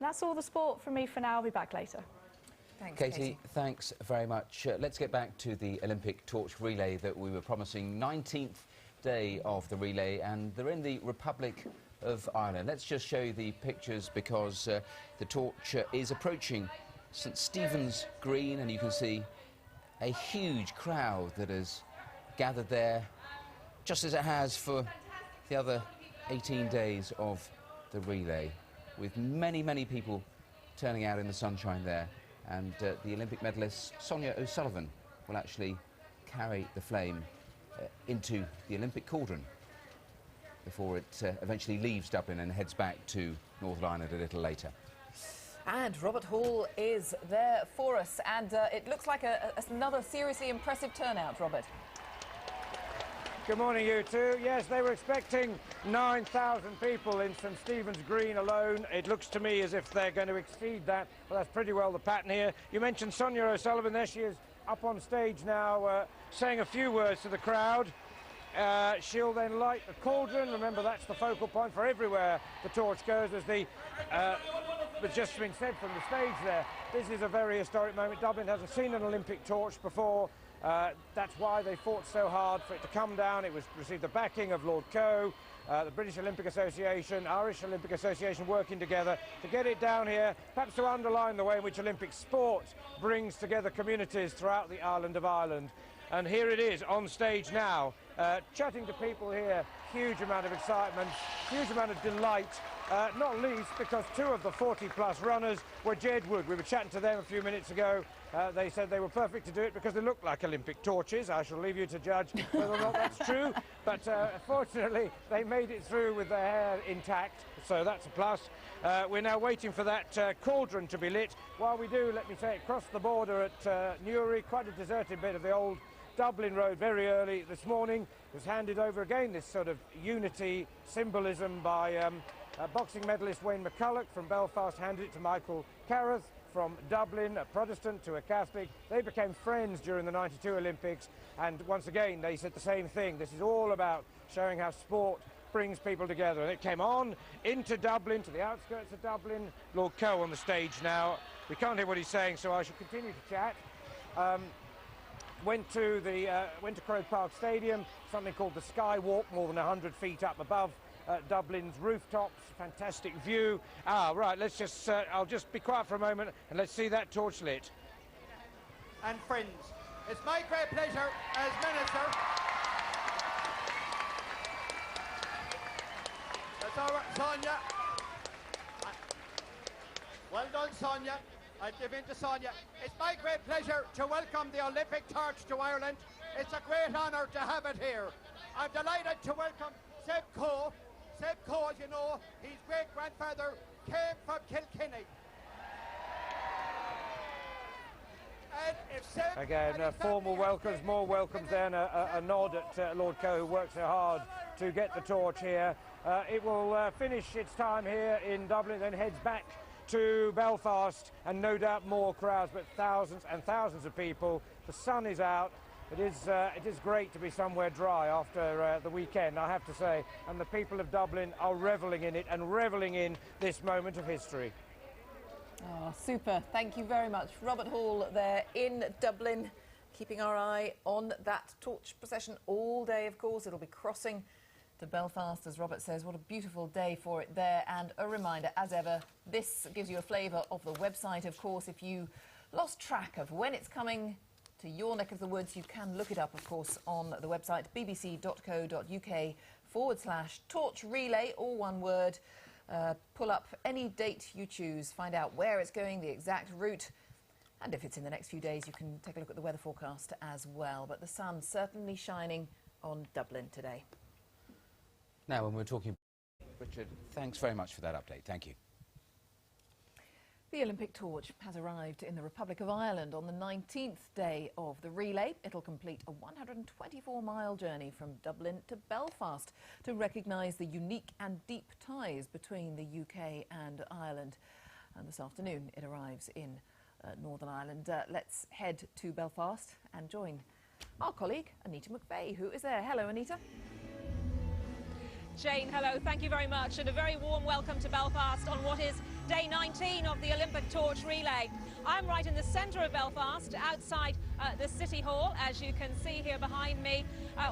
that's all the sport from me for now. I'll be back later. Thanks, Katie. Thanks very much. Let's get back to the Olympic torch relay that we were promising. 19th day of the relay, and they're in the Republic of Ireland. Let's just show you the pictures because the torch is approaching St Stephen's Green, and you can see a huge crowd that has gathered there, just as it has for the other 18 days of the relay, with many, many people turning out in the sunshine there. And the Olympic medalist Sonia O'Sullivan will actually carry the flame into the Olympic cauldron before it eventually leaves Dublin and heads back to Northern Ireland a little later. And Robert Hall is there for us, and it looks like another seriously impressive turnout, Robert. Good morning, you two. Yes, they were expecting 9,000 people in St Stephen's Green alone. It looks to me as if they're going to exceed that. Well, that's pretty well the pattern here. You mentioned Sonia O'Sullivan. There she is up on stage now, saying a few words to the crowd. She'll then light the cauldron. Remember, that's the focal point for everywhere the torch goes, as the but just been said from the stage there. This is a very historic moment. Dublin hasn't seen an Olympic torch before. That's why they fought so hard for it to come down. It received the backing of Lord Coe, the British Olympic Association, Irish Olympic Association working together to get it down here, perhaps to underline the way in which Olympic sport brings together communities throughout the island of Ireland. And here it is on stage now, chatting to people here. Huge amount of excitement, huge amount of delight, not least because two of the 40-plus runners were Jedwood. We were chatting to them a few minutes ago. They said they were perfect to do it because they look like Olympic torches. I shall leave you to judge whether or not that's true. But fortunately, they made it through with their hair intact, so that's a plus. We're now waiting for that cauldron to be lit. While we do, let me say, across the border at Newry, quite a deserted bit of the old Dublin Road very early this morning, was handed over again, this sort of unity symbolism by boxing medalist Wayne McCulloch from Belfast, handed it to Michael Carruth from Dublin, a Protestant to a Catholic. They became friends during the '92 Olympics, and once again they said the same thing. This is all about showing how sport brings people together, and it came on into Dublin, to the outskirts of Dublin. Lord Coe on the stage now. We can't hear what he's saying, so I shall continue to chat. Went to Croke Park Stadium, something called the Skywalk, more than 100 feet up above Dublin's rooftops. Fantastic view. Right, let's just, I'll just be quiet for a moment and let's see that torch lit. And friends, it's my great pleasure as Minister. That's all right, Sonia. Well done, Sonia. I'll give in to Sonia. It's my great pleasure to welcome the Olympic torch to Ireland. It's a great honour to have it here. I'm delighted to welcome Seb Coe. Seb Coe, as you know, his great-grandfather came from Kilkenny. And if Seb... Again, formal welcomes, more welcomes there, and a nod at Lord Coe, who works so hard to get the torch here. It will finish its time here in Dublin, then heads back to Belfast, and no doubt more crowds, but thousands and thousands of people. The sun is out. It is great to be somewhere dry after the weekend, I have to say, and the people of Dublin are revelling in it and revelling in this moment of history. Oh, super. Thank you very much. Robert Hall there in Dublin, keeping our eye on that torch procession all day, of course. It'll be crossing to Belfast, as Robert says. What a beautiful day for it there. And a reminder, as ever, this gives you a flavour of the website, of course. If you lost track of when it's coming to your neck of the woods, you can look it up, of course, on the website bbc.co.uk/torch relay, all one word. Pull up any date you choose, find out where it's going, the exact route, and if it's in the next few days, you can take a look at the weather forecast as well. But the sun's certainly shining on Dublin today. Now, when we're talking, Richard, thanks very much for that update. Thank you. The Olympic torch has arrived in the Republic of Ireland on the 19th day of the relay. It'll complete a 124-mile journey from Dublin to Belfast to recognise the unique and deep ties between the UK and Ireland. And this afternoon it arrives in Northern Ireland. Let's head to Belfast and join our colleague Anita McVeigh, who is there. Hello, Anita. Jane, hello. Thank you very much, and a very warm welcome to Belfast on what is day 19 of the Olympic torch relay. I'm right in the centre of Belfast, outside the City Hall, as you can see here behind me,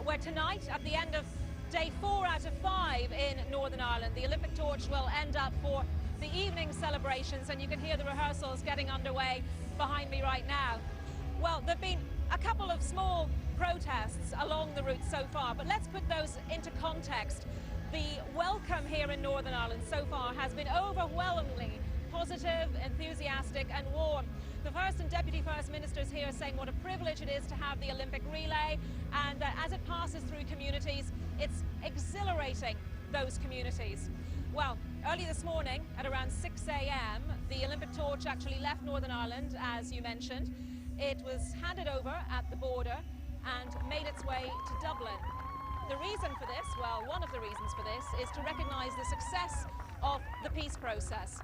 where tonight, at the end of day 4 out of 5 in Northern Ireland, the Olympic torch will end up for the evening celebrations, and you can hear the rehearsals getting underway behind me right now. Well, there have been a couple of small protests along the route so far, but let's put those into context. The welcome here in Northern Ireland so far has been overwhelmingly positive, enthusiastic and warm. The First and Deputy First Ministers here saying what a privilege it is to have the Olympic relay, and that as it passes through communities, it's exhilarating those communities. Well, early this morning at around 6 a.m, the Olympic torch actually left Northern Ireland, as you mentioned. It was handed over at the border and made its way to Dublin. The reason for this, well, one of the reasons for this is to recognise the success of the peace process.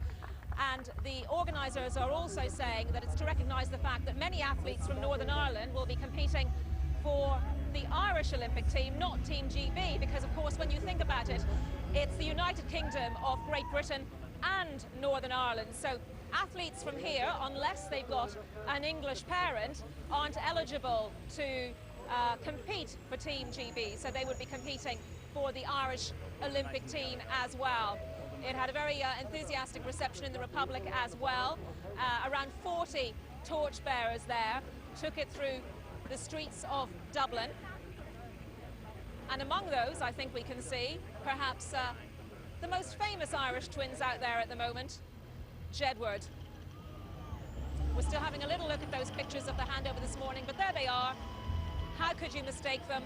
And the organisers are also saying that it's to recognise the fact that many athletes from Northern Ireland will be competing for the Irish Olympic team, not Team GB, because of course when you think about it, it's the United Kingdom of Great Britain and Northern Ireland. So athletes from here, unless they've got an English parent, aren't eligible to compete for Team GB, so they would be competing for the Irish Olympic team as well. It had a very enthusiastic reception in the Republic as well. Around 40 torchbearers there took it through the streets of Dublin. And among those, I think we can see perhaps the most famous Irish twins out there at the moment, Jedward. We're still having a little look at those pictures of the handover this morning, but there they are. How could you mistake them?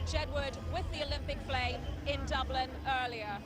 Jedward with the Olympic flame in Dublin earlier.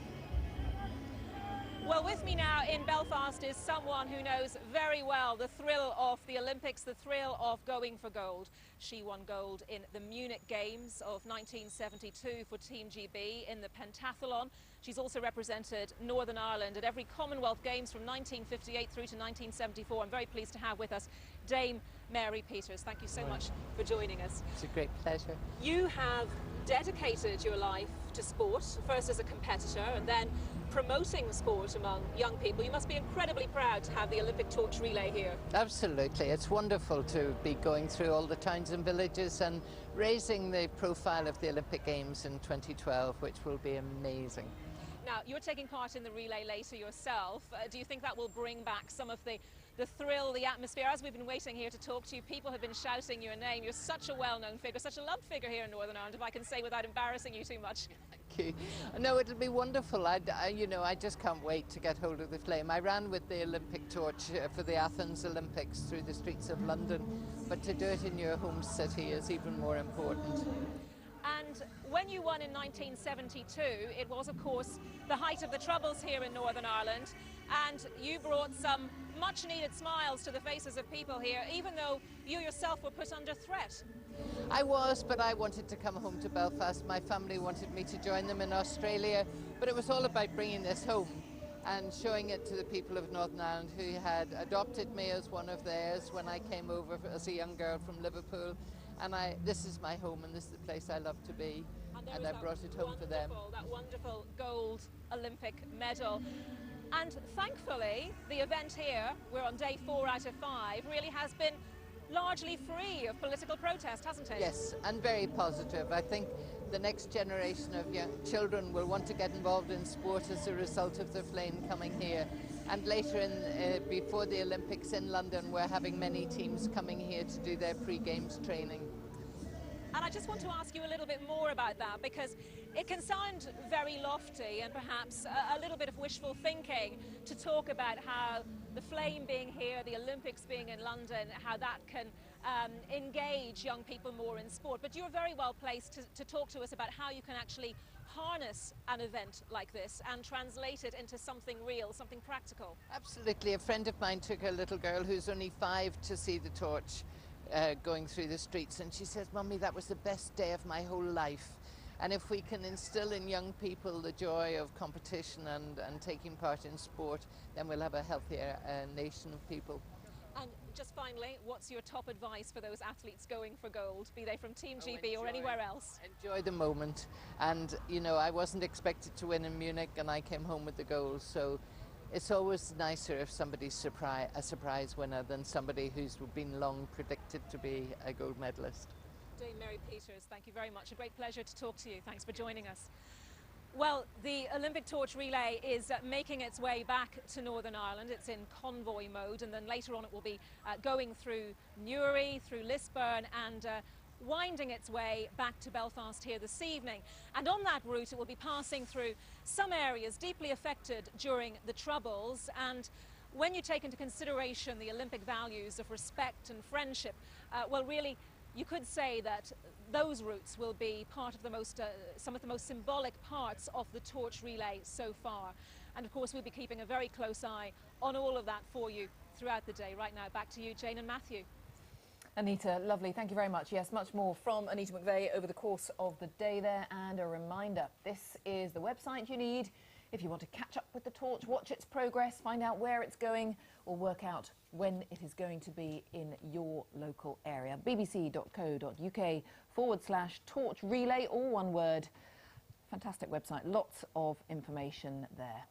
Well, with me now in Belfast is someone who knows very well the thrill of the Olympics, the thrill of going for gold. She won gold in the Munich Games of 1972 for Team GB in the pentathlon. She's also represented Northern Ireland at every Commonwealth Games from 1958 through to 1974. I'm very pleased to have with us Dame Mary Peters. Thank you so much for joining us. It's a great pleasure. You have dedicated your life to sport, first as a competitor and then promoting sport among young people. You must be incredibly proud to have the Olympic torch relay here. Absolutely. It's wonderful to be going through all the towns and villages and raising the profile of the Olympic Games in 2012, which will be amazing. Now, you're taking part in the relay later yourself. Do you think that will bring back some of the thrill, the atmosphere? As we've been waiting here to talk to you, people have been shouting your name. You're such a well-known figure, such a loved figure here in Northern Ireland, if I can say without embarrassing you too much. Thank you. No, it'll be wonderful. I just can't wait to get hold of the flame. I ran with the Olympic torch for the Athens Olympics through the streets of London, but to do it in your home city is even more important. And when you won in 1972, it was, of course, the height of the Troubles here in Northern Ireland, and you brought some much-needed smiles to the faces of people here, even though you yourself were put under threat. I was, but I wanted to come home to Belfast. My family wanted me to join them in Australia, but it was all about bringing this home and showing it to the people of Northern Ireland who had adopted me as one of theirs when I came over as a young girl from Liverpool. And this is my home, and this is the place I love to be, and I brought it home for them. That wonderful gold Olympic medal. And thankfully, the event here, we're on day 4 out of 5, really has been largely free of political protest, hasn't it? Yes, and very positive. I think the next generation of young children will want to get involved in sport as a result of the flame coming here. And later, before the Olympics in London, we're having many teams coming here to do their pre-games training. And I just want to ask you a little bit more about that, because it can sound very lofty and perhaps a little bit of wishful thinking to talk about how the flame being here, the Olympics being in London, how that can engage young people more in sport. But you're very well placed to talk to us about how you can actually harness an event like this and translate it into something real, something practical. Absolutely. A friend of mine took a little girl who's only 5 to see the torch going through the streets, and she says, "Mummy, that was the best day of my whole life." And if we can instill in young people the joy of competition and taking part in sport, then we'll have a healthier nation of people. And just finally, what's your top advice for those athletes going for gold, be they from Team GB or anywhere else? Enjoy the moment. And, you know, I wasn't expected to win in Munich, and I came home with the gold, so it's always nicer if somebody's a surprise winner than somebody who's been long predicted to be a gold medalist. Dame Mary Peters, thank you very much. A great pleasure to talk to you. Thanks for joining us. Well, the Olympic torch relay is making its way back to Northern Ireland. It's in convoy mode, and then later on it will be going through Newry, through Lisburn, and winding its way back to Belfast here this evening. And on that route it will be passing through some areas deeply affected during the Troubles, and when you take into consideration the Olympic values of respect and friendship, well, really you could say that those routes will be part of the some of the most symbolic parts of the torch relay so far. And of course we'll be keeping a very close eye on all of that for you throughout the day. Right now, back to you, Jane and Matthew. Anita, lovely. Thank you very much. Yes, much more from Anita McVeigh over the course of the day there. And a reminder, this is the website you need if you want to catch up with the torch, watch its progress, find out where it's going, or work out when it is going to be in your local area. bbc.co.uk/torch relay, all one word. Fantastic website, lots of information there.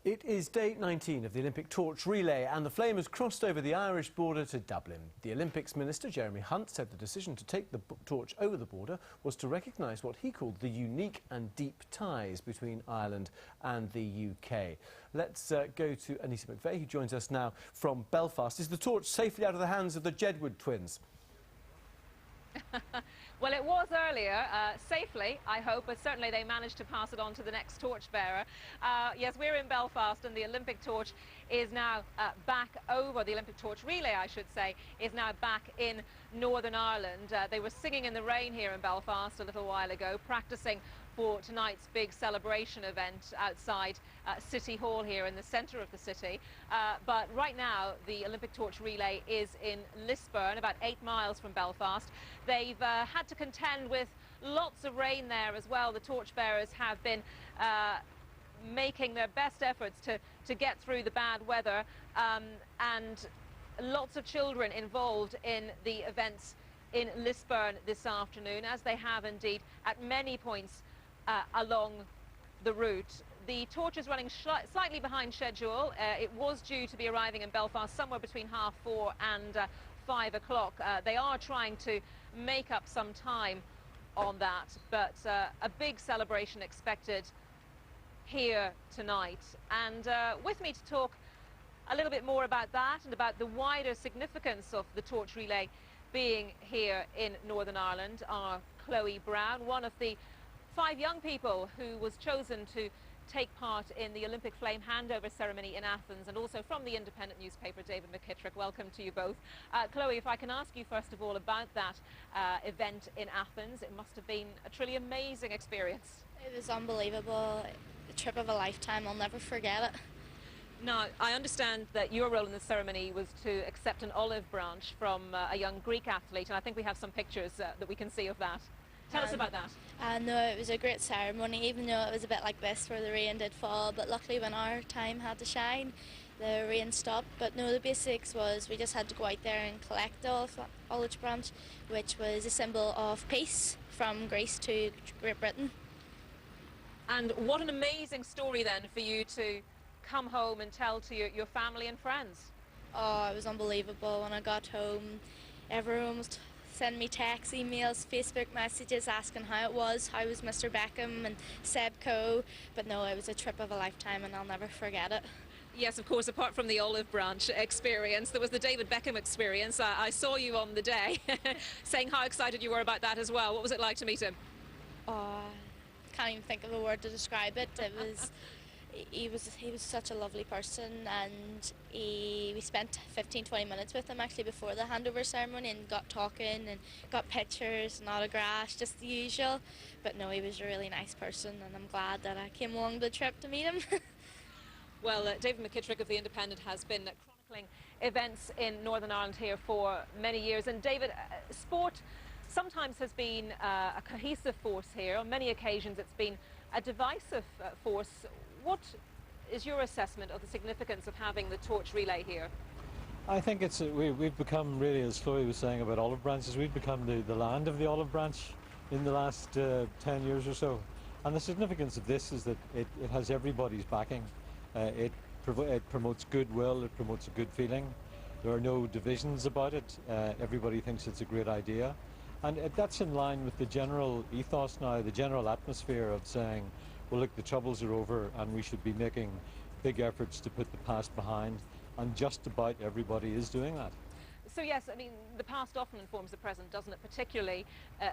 It is day 19 of the Olympic torch relay, and the flame has crossed over the Irish border to Dublin. The Olympics Minister, Jeremy Hunt, said the decision to take the torch over the border was to recognise what he called the unique and deep ties between Ireland and the UK. Let's go to Anita McVeigh, who joins us now from Belfast. Is the torch safely out of the hands of the Jedward twins? Well, it was earlier, safely, I hope, but certainly they managed to pass it on to the next torchbearer. Yes, we're in Belfast, and the Olympic torch is now back over, the Olympic torch relay, I should say, is now back in Northern Ireland. They were singing in the rain here in Belfast a little while ago, practicing for tonight's big celebration event outside City Hall here in the centre of the city. But right now, the Olympic torch relay is in Lisburn, about 8 miles from Belfast. They've had to contend with lots of rain there as well. The torchbearers have been making their best efforts to get through the bad weather, and lots of children involved in the events in Lisburn this afternoon, as they have indeed at many points along the route. The torch is running slightly behind schedule. It was due to be arriving in Belfast somewhere between 4:30 and 5 o'clock. They are trying to make up some time on that, but a big celebration expected here tonight. And with me to talk a little bit more about that and about the wider significance of the torch relay being here in Northern Ireland are Chloe Brown, one of the 5 young people who was chosen to take part in the Olympic flame handover ceremony in Athens, and also from the independent newspaper David McKittrick. Welcome to you both. Chloe, if I can ask you first of all about that event in Athens, it must have been a truly amazing experience. It was unbelievable, a trip of a lifetime. I'll never forget it. Now, I understand that your role in the ceremony was to accept an olive branch from a young Greek athlete, and I think we have some pictures that we can see of that. Tell us about that. No, it was a great ceremony, even though it was a bit like this where the rain did fall, but luckily when our time had to shine, the rain stopped. But no, the basics was we just had to go out there and collect the olive branch, which was a symbol of peace from Greece to Great Britain. And what an amazing story then for you to come home and tell to your family and friends. Oh, it was unbelievable. When I got home, everyone was sending me texts, emails, Facebook messages asking how was Mr. Beckham and Seb Coe. But no, it was a trip of a lifetime and I'll never forget it. Yes, of course, apart from the olive branch experience, there was the David Beckham experience. I saw you on the day saying how excited you were about that as well. What was it like to meet him? Oh, can't even think of a word to describe it. It was... He was such a lovely person, and we spent 15-20 minutes with him actually before the handover ceremony and got talking and got pictures and autographs, just the usual. But no, he was a really nice person, and I'm glad that I came along the trip to meet him. Well, David McKittrick of The Independent has been chronicling events in Northern Ireland here for many years. And David, sport sometimes has been a cohesive force here. On many occasions it's been a divisive force. What is your assessment of the significance of having the torch relay here? I think it's we've become really, as Chloe was saying about olive branches, we've become the land of the olive branch in the last 10 years or so. And the significance of this is that it has everybody's backing. It promotes goodwill, it promotes a good feeling. There are no divisions about it. Everybody thinks it's a great idea. And that's in line with the general ethos now, the general atmosphere of saying, well, look, the troubles are over and we should be making big efforts to put the past behind. And just about everybody is doing that. So yes, I mean, the past often informs the present, doesn't it? Particularly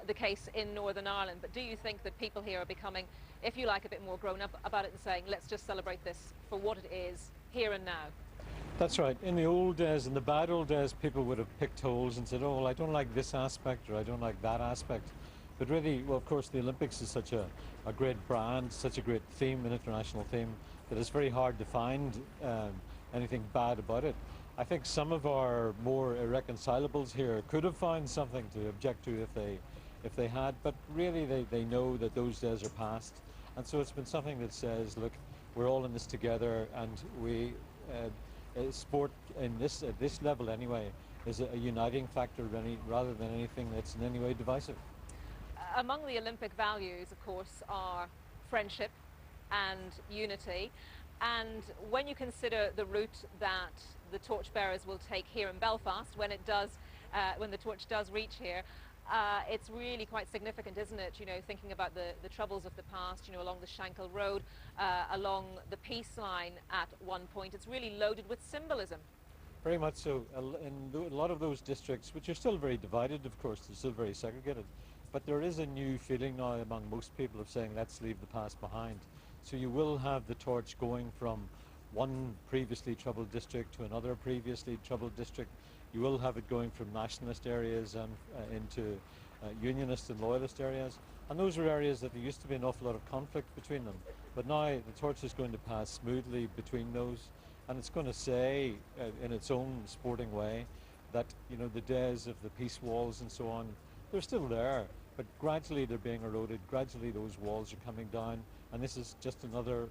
the case in Northern Ireland. But do you think that people here are becoming, if you like, a bit more grown up about it and saying, let's just celebrate this for what it is, here and now? That's right. In the old days, in the bad old days, people would have picked holes and said, oh, well, I don't like this aspect or I don't like that aspect. But really, well, of course, the Olympics is such a great brand, such a great theme, an international theme, that it's very hard to find anything bad about it. I think some of our more irreconcilables here could have found something to object to if they had, but really they know that those days are past. And so it's been something that says, look, we're all in this together, and we sport at this level anyway is a uniting factor rather than anything that's in any way divisive. Among the Olympic values, of course, are friendship and unity. And when you consider the route that the torchbearers will take here in Belfast, when the torch does reach here, it's really quite significant, isn't it? You know, thinking about the troubles of the past, you know, along the Shankill Road, along the peace line at one point. It's really loaded with symbolism. Very much so. In a lot of those districts, which are still very divided, of course, they're still very segregated, but there is a new feeling now among most people of saying, let's leave the past behind. So you will have the torch going from one previously troubled district to another previously troubled district. You will have it going from nationalist areas and into unionist and loyalist areas. And those are areas that there used to be an awful lot of conflict between them. But now the torch is going to pass smoothly between those. And it's going to say, in its own sporting way, that, you know, the days of the peace walls and so on, they're still there. But gradually they're being eroded, gradually those walls are coming down, and this is just another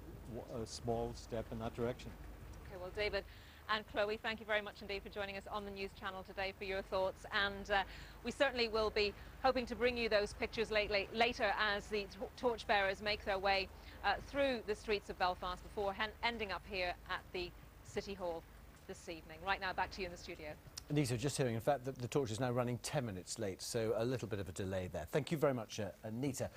small step in that direction. Okay, well, David and Chloe, thank you very much indeed for joining us on the news channel today for your thoughts, and we certainly will be hoping to bring you those pictures later as the torchbearers make their way through the streets of Belfast before ending up here at the City Hall this evening. Right now, back to you in the studio. Anita, just hearing, in fact, that the torch is now running 10 minutes late, so a little bit of a delay there. Thank you very much, Anita.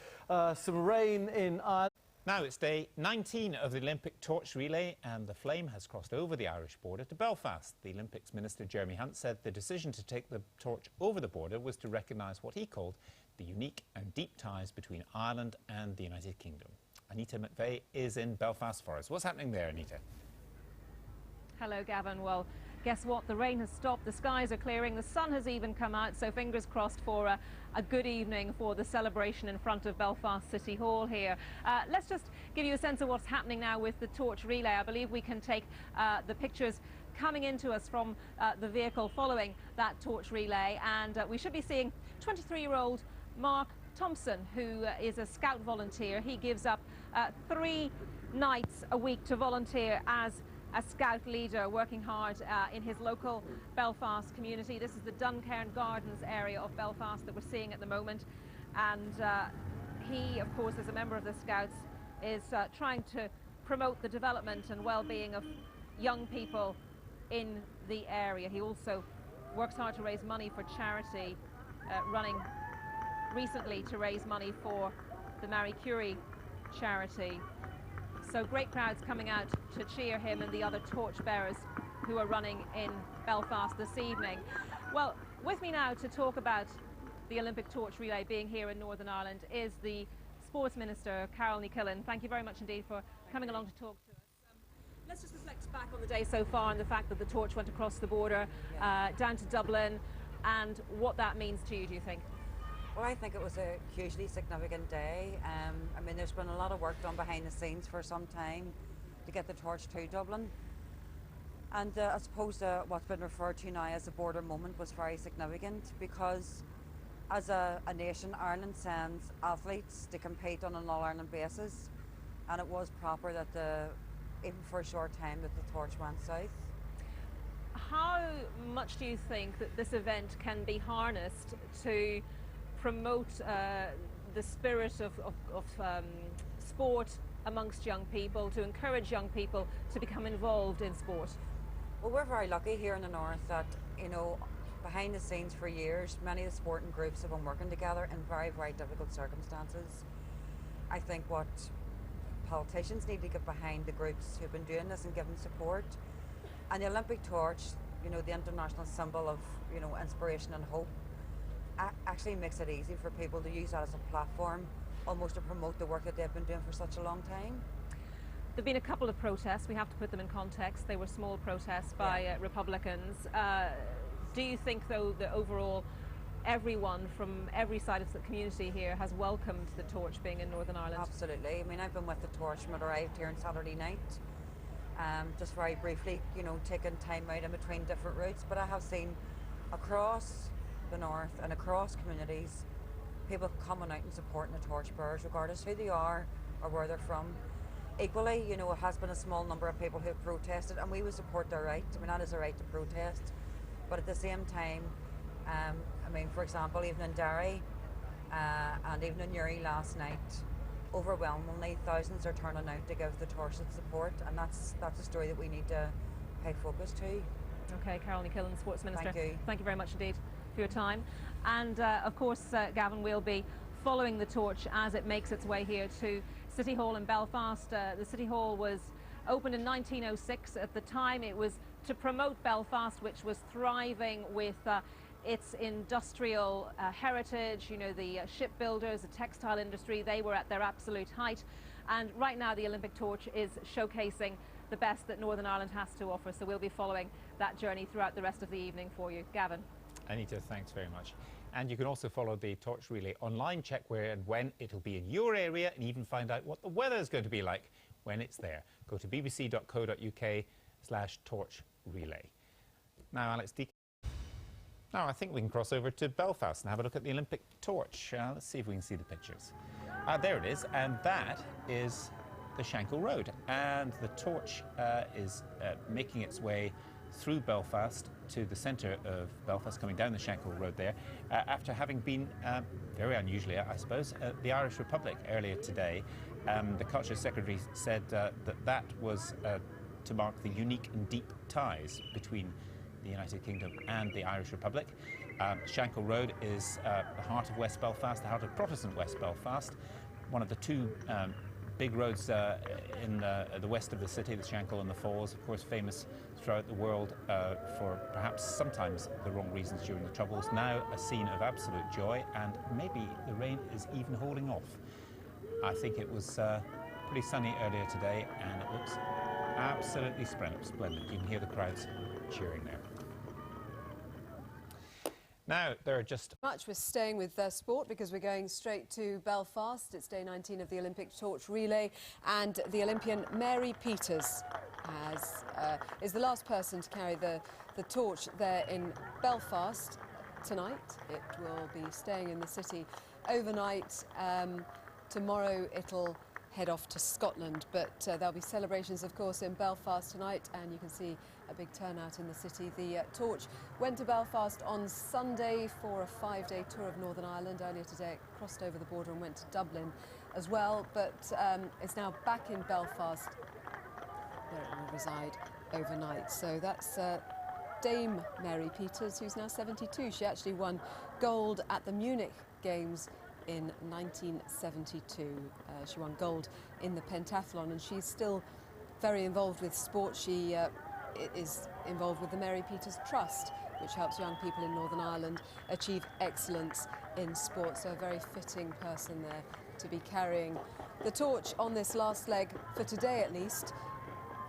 Some rain in Ireland. Now it's day 19 of the Olympic torch relay, and the flame has crossed over the Irish border to Belfast. The Olympics Minister Jeremy Hunt said the decision to take the torch over the border was to recognise what he called the unique and deep ties between Ireland and the United Kingdom. Anita McVeigh is in Belfast for us. What's happening there, Anita? Hello, Gavin. Well, guess what? The rain has stopped, the skies are clearing, the sun has even come out, so fingers crossed for a good evening for the celebration in front of Belfast City Hall here. Let's just give you a sense of what's happening now with the torch relay. I believe we can take the pictures coming into us from the vehicle following that torch relay, and we should be seeing 23-year-old Mark Thompson, who is a scout volunteer. He gives up 3 nights a week to volunteer as a scout leader, working hard in his local Belfast community. This is the Duncairn Gardens area of Belfast that we're seeing at the moment, and he, of course, as a member of the Scouts, is trying to promote the development and well-being of young people in the area. He also works hard to raise money for charity, running recently to raise money for the Marie Curie charity. So great crowds coming out to cheer him and the other torchbearers who are running in Belfast this evening. Well, with me now to talk about the Olympic torch relay being here in Northern Ireland is the Sports Minister, Carol Ní-Killen. Thank you very much indeed for coming along to talk to us. Let's just reflect back on the day so far and the fact that the torch went across the border down to Dublin, and what that means to you, do you think? Well, I think it was a hugely significant day. I mean, there's been a lot of work done behind the scenes for some time to get the torch to Dublin. And I suppose what's been referred to now as a border moment was very significant, because as a nation, Ireland sends athletes to compete on an all-Ireland basis, and it was proper that even for a short time, that the torch went south. How much do you think that this event can be harnessed to promote the spirit of sport amongst young people, to encourage young people to become involved in sport? Well, we're very lucky here in the north that, you know, behind the scenes for years, many of the sporting groups have been working together in very, very difficult circumstances. I think what politicians need to get behind the groups who've been doing this and giving support. And the Olympic torch, you know, the international symbol of, you know, inspiration and hope, actually makes it easy for people to use that as a platform, almost to promote the work that they've been doing for such a long time. There have been a couple of protests. We have to put them in context. They were small protests by Republicans. Do you think, though, that overall everyone from every side of the community here has welcomed the torch being in Northern Ireland? Absolutely. I mean, I've been with the torch when it arrived here on Saturday night. Just very briefly, you know, taking time out in between different routes, but I have seen across the north and across communities people coming out and supporting the torch bearers, regardless who they are or where they're from. Equally, you know, it has been a small number of people who have protested, and we would support their right. I mean, that is a right to protest. But at the same time, I mean, for example, even in Derry and even in Uri last night, overwhelmingly thousands are turning out to give the torch support, and that's a story that we need to pay focus to. Okay, Caroline Killen, Sports Minister. Thank you. Thank you very much indeed for your time. And of course, Gavin, we'll be following the torch as it makes its way here to City Hall in Belfast. The City Hall was opened in 1906. At the time, it was to promote Belfast, which was thriving with its industrial heritage. You know, the shipbuilders, the textile industry, they were at their absolute height. And right now, the Olympic torch is showcasing the best that Northern Ireland has to offer. So we'll be following that journey throughout the rest of the evening for you. Gavin. Anita, thanks very much. And you can also follow the Torch Relay online, check where and when it'll be in your area, and even find out what the weather is going to be like when it's there. Go to bbc.co.uk/torch relay. Now, Alex Deacon. Now, I think we can cross over to Belfast and have a look at the Olympic torch. Let's see if we can see the pictures. There it is, and that is the Shankill Road. And the torch is making its way through Belfast to the centre of Belfast, coming down the Shankill Road there, after having been, very unusually, I suppose, the Irish Republic earlier today. The Culture Secretary said that was to mark the unique and deep ties between the United Kingdom and the Irish Republic. Shankill Road is the heart of West Belfast, the heart of Protestant West Belfast, one of the two big roads in the west of the city, the Shankill and the Falls, of course famous throughout the world for perhaps sometimes the wrong reasons during the Troubles. Now a scene of absolute joy, and maybe the rain is even holding off. I think it was pretty sunny earlier today, and it looks absolutely splendid. You can hear the crowds cheering there. Now, there are just... We're staying with sport because we're going straight to Belfast. It's day 19 of the Olympic torch relay, and the Olympian Mary Peters is the last person to carry the torch there in Belfast tonight. It will be staying in the city overnight. Tomorrow it'll head off to Scotland, but there'll be celebrations, of course, in Belfast tonight, and you can see a big turnout in the city. The torch went to Belfast on Sunday for a 5-day tour of Northern Ireland. Earlier today it crossed over the border and went to Dublin as well, but it's now back in Belfast where it will reside overnight. So that's Dame Mary Peters, who's now 72. She actually won gold at the Munich Games in 1972. She won gold in the pentathlon, and she's still very involved with sport. She is involved with the Mary Peters Trust, which helps young people in Northern Ireland achieve excellence in sport. So a very fitting person there to be carrying the torch on this last leg, for today at least,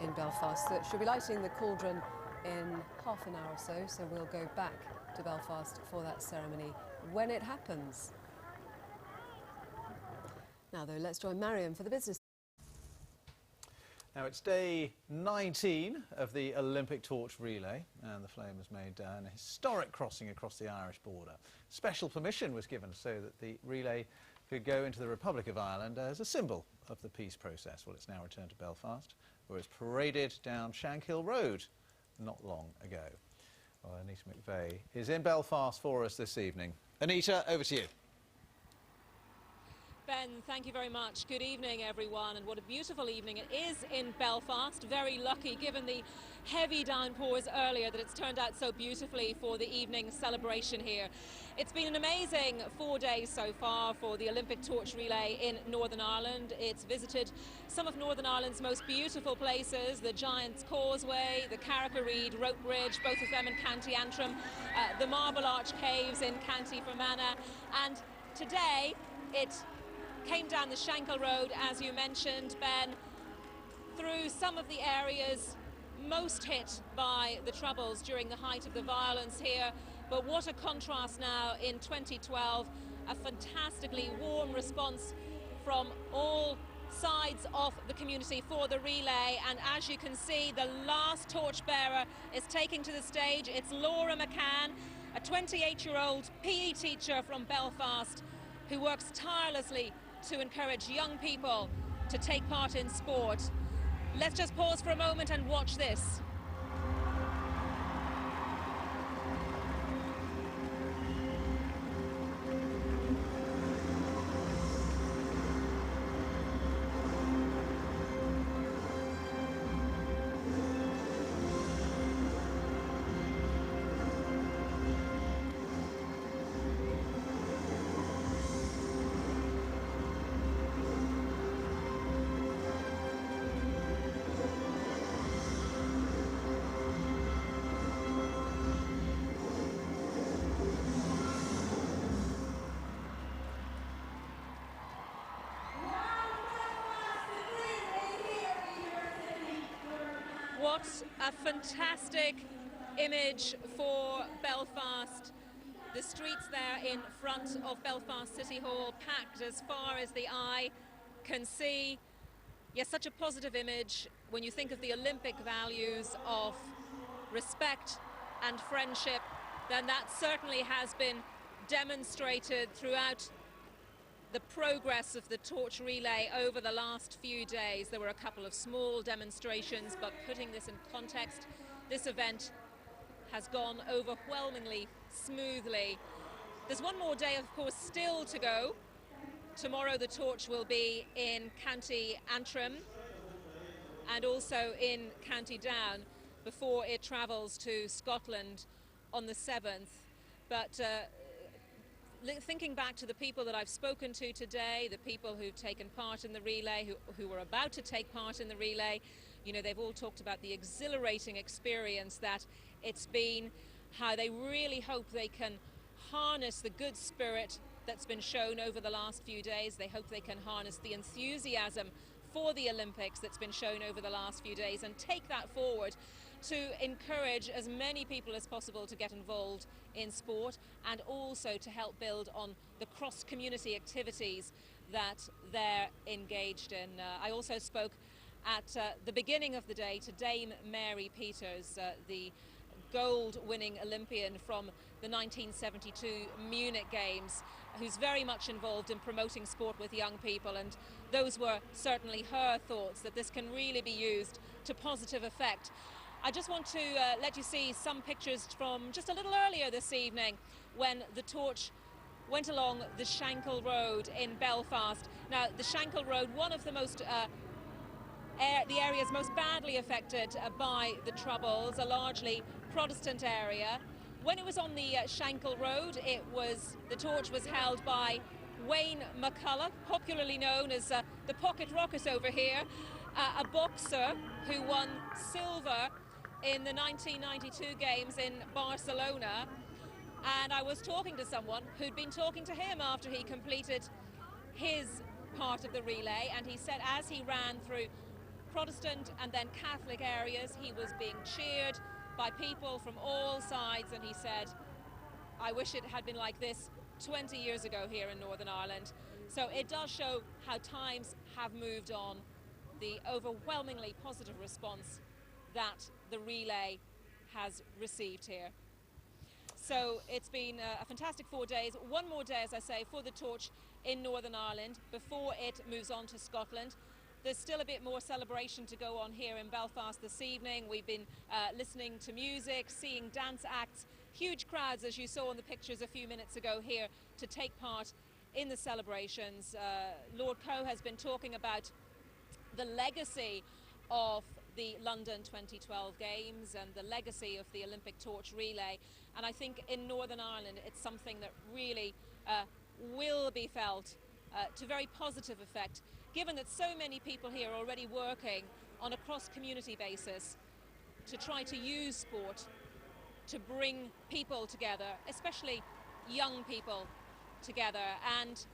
in Belfast. So she'll be lighting the cauldron in half an hour or so, so we'll go back to Belfast for that ceremony when it happens. Now, though, let's join Mariam for the business. Now, it's day 19 of the Olympic torch relay, and the flame has made an historic crossing across the Irish border. Special permission was given so that the relay could go into the Republic of Ireland as a symbol of the peace process. Well, it's now returned to Belfast, where it's paraded down Shankill Road not long ago. Well, Anita McVeigh is in Belfast for us this evening. Anita, over to you. Ben, thank you very much. Good evening, everyone, and what a beautiful evening it is in Belfast. Very lucky, given the heavy downpours earlier, that it's turned out so beautifully for the evening celebration here. It's been an amazing 4 days so far for the Olympic torch relay in Northern Ireland. It's visited some of Northern Ireland's most beautiful places, the Giant's Causeway, the Carrick-a-Reid Rope Bridge, both of them in County Antrim, the Marble Arch Caves in County Fermanagh, and today it came down the Shankill Road, as you mentioned, Ben, through some of the areas most hit by the Troubles during the height of the violence here. But what a contrast now in 2012, a fantastically warm response from all sides of the community for the relay. And as you can see, the last torchbearer is taking to the stage. It's Laura McCann, a 28-year-old PE teacher from Belfast who works tirelessly to encourage young people to take part in sport. Let's just pause for a moment and watch this. What a fantastic image for Belfast. The streets there in front of Belfast City Hall packed as far as the eye can see. Yes, such a positive image when you think of the Olympic values of respect and friendship. Then that certainly has been demonstrated throughout the progress of the torch relay over the last few days. There were a couple of small demonstrations, but putting this in context, this event has gone overwhelmingly smoothly. There's one more day, of course, still to go. Tomorrow the torch will be in County Antrim and also in County Down before it travels to Scotland on the 7th. But thinking back to the people that I've spoken to today, the people who've taken part in the relay, who were about to take part in the relay, you know, they've all talked about the exhilarating experience that it's been, how they really hope they can harness the good spirit that's been shown over the last few days. They hope they can harness the enthusiasm for the Olympics that's been shown over the last few days and take that forward to encourage as many people as possible to get involved in sport and also to help build on the cross-community activities that they're engaged in. I also spoke at the beginning of the day to Dame Mary Peters, the gold-winning Olympian from the 1972 Munich Games, who's very much involved in promoting sport with young people, and those were certainly her thoughts, that this can really be used to positive effect. I just want to let you see some pictures from just a little earlier this evening when the torch went along the Shankill Road in Belfast. Now, the Shankill Road, one of the most the areas most badly affected by the Troubles, a largely Protestant area. When it was on the Shankill Road, the torch was held by Wayne McCullough, popularly known as the Pocket Rocket over here, a boxer who won silver in the 1992 Games in Barcelona. And I was talking to someone who'd been talking to him after he completed his part of the relay, and he said as he ran through Protestant and then Catholic areas, he was being cheered by people from all sides, and he said, I wish it had been like this 20 years ago here in Northern Ireland. So it does show how times have moved on, the overwhelmingly positive response that the relay has received here. So it's been a fantastic 4 days. One more day, as I say, for the torch in Northern Ireland before it moves on to Scotland. There's still a bit more celebration to go on here in Belfast this evening. We've been listening to music, seeing dance acts, huge crowds, as you saw in the pictures a few minutes ago here, to take part in the celebrations. Lord Coe has been talking about the legacy of the London 2012 Games and the legacy of the Olympic torch relay, and I think in Northern Ireland it's something that really will be felt to very positive effect, given that so many people here are already working on a cross-community basis to try to use sport to bring people together, especially young people together. And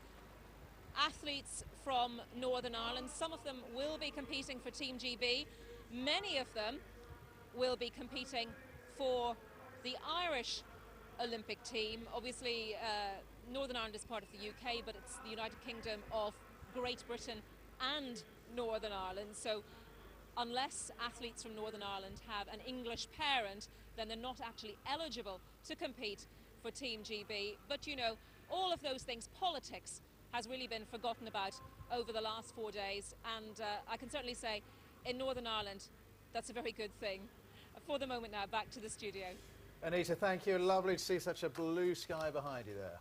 athletes from Northern Ireland, some of them will be competing for Team GB, many of them will be competing for the Irish Olympic team. Obviously Northern Ireland is part of the UK, but it's the United Kingdom of Great Britain and Northern Ireland, so unless athletes from Northern Ireland have an English parent, then they're not actually eligible to compete for Team GB. But you know, all of those things, politics has really been forgotten about over the last 4 days, and I can certainly say in Northern Ireland that's a very good thing. For the moment now, back to the studio. Anita, thank you. Lovely to see such a blue sky behind you there.